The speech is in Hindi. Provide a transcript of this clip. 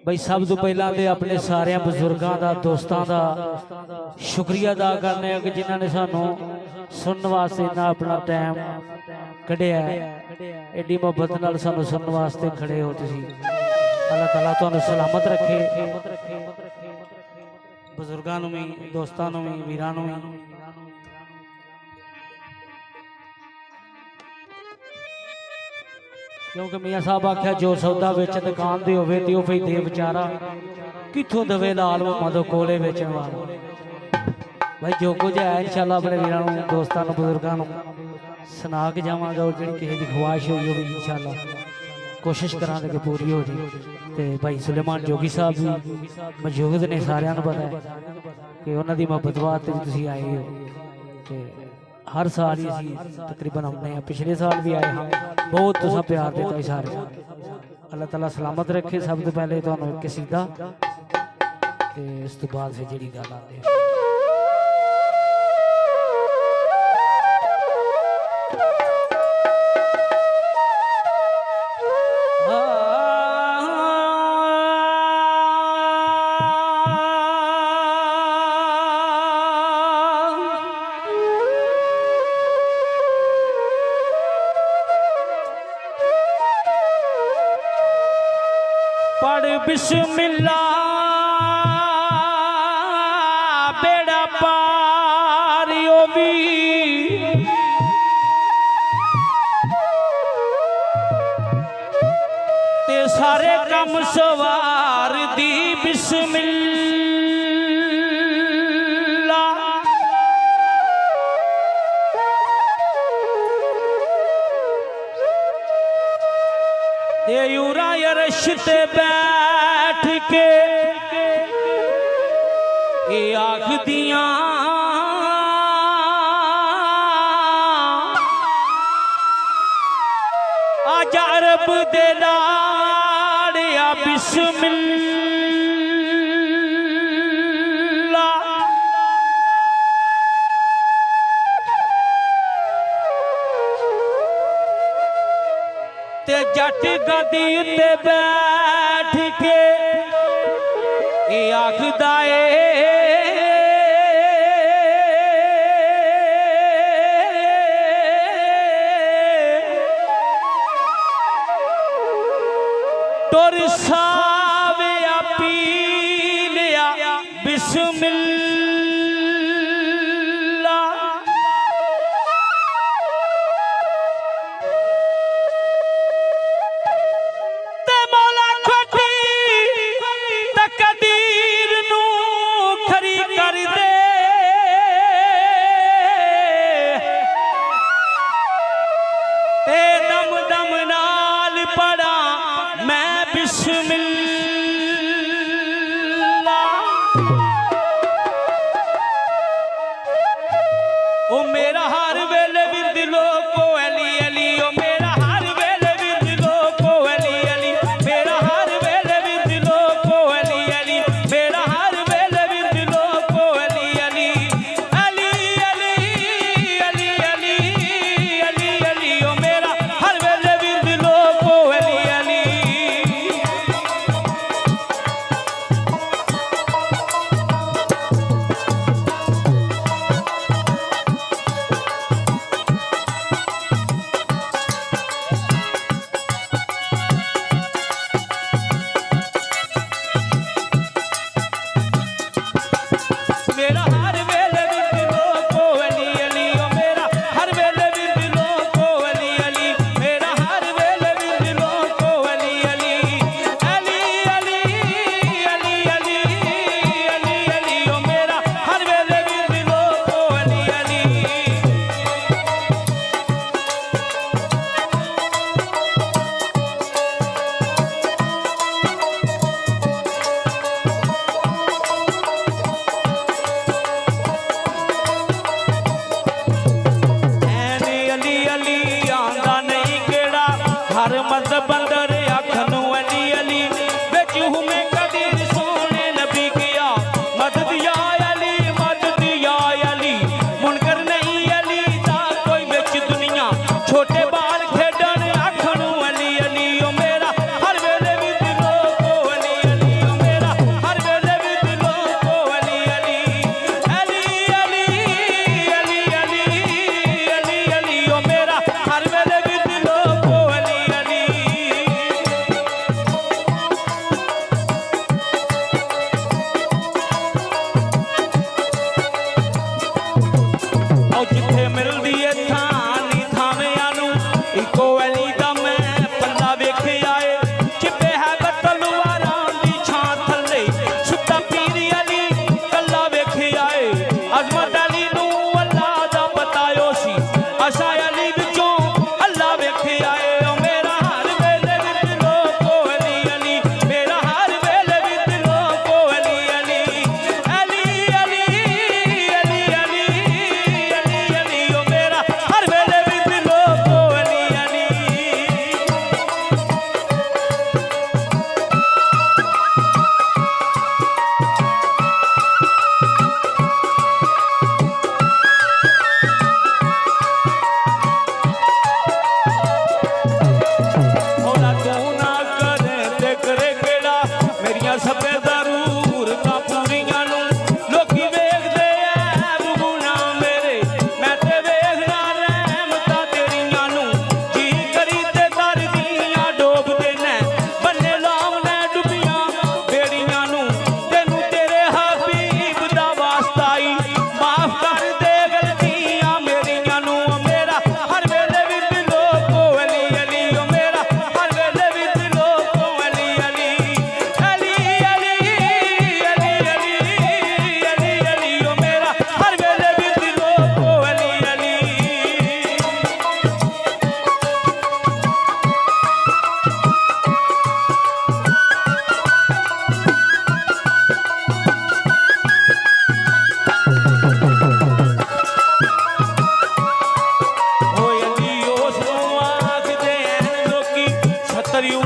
भाई सब तो पहला तो अपने सारे बजुर्गों का दोस्तों का शुक्रिया अदा करने कि जिन्होंने सानू सुनने वास्ते इन्ना अपना टाइम कढ़िया एडी मोहब्बत नाल सानू सुनने वास्ते खड़े हो तुसी। अल्लाह ताला तुहानू सलामत रखे, बजुर्गों भी दोस्तों भी वीरां भी। क्योंकि मियाँ साहब आख्या जो सौदा बेच दुकान दे होवे ते ओ दे बेचारा कित्थों दवे लाल मदो कोले बेचण वाला। भाई जो कुछ है इंशाल्लाह अपने वीरां नूं दोस्तां नूं बुजुर्गां नूं सुना के जावांगा और जिहड़ी किसी दी ख्वाहिश होई होवे इंशाल्लाह कोशिश करांगे कि पूरी हो जाए। ते भाई सुलेमान जोगी साहब भी मौजूद ने, सारिआं नूं पता है कि उन्हां दी मोहब्बत वास्ते भी तुसीं आए हो। ते हर साल ही असीं तकरीबन आउंदे हां, पिछले साल भी आए हाँ, बहुत तुसां प्यार दिता है सारे। अल्लाह ताला सलामत रखे। सब तो पहले तुहानूं एक कसीदा ते इस तो बाद फिर जिहड़ी गल आंदी है पढ़ बिस्मिल्लाह बेड़ा पार भी ते सारे कम सवार दी बिस्मिल्लाह। ते यूरा यरश ते बैठ के ये आखदियां आजा रब दे लाड़िया बिस्मिल्लाह। ते जट गदी ते बैठ के ये आखदा ए टुर साविया पी लिया बिस्मिल्लाह। ते मौला खोटी तकदीर नू खरी कर दे, ते दम दम नाल पड़ा मैं बिस्मिल्लाह। ओ मेरा हर वेले विरद लोको अली अली, ओ मेरा हर वेले विरद लोको अली अली, मेरा हर वेले विरद लोको अली अली, मेरा हर वेले विरद लोको अली अली अली अली अली अली अली अली, ओ मेरा हर वेले विरद लोको अली अली। मेरा हर वेले विरद लोको अली अली, ओ मेरा हर वेले विरद लोको अली अली, मेरा हर वेले विरद लोको अली अली अली अली अली अली अली अली, ओ मेरा हर वेले विरद लोको अली अली। अली अली आंदा नहीं केड़ा हर मज़हब अंदर आखनू अली अली, बिच हूं मैं कदीर सोने नबी किया मदद या अली मदद या अली। मुनकर नहीं अली दा कोई बिच दुनिया छोटे बाल खेडन आखनू अली अली, ओ ਸਰੀਉ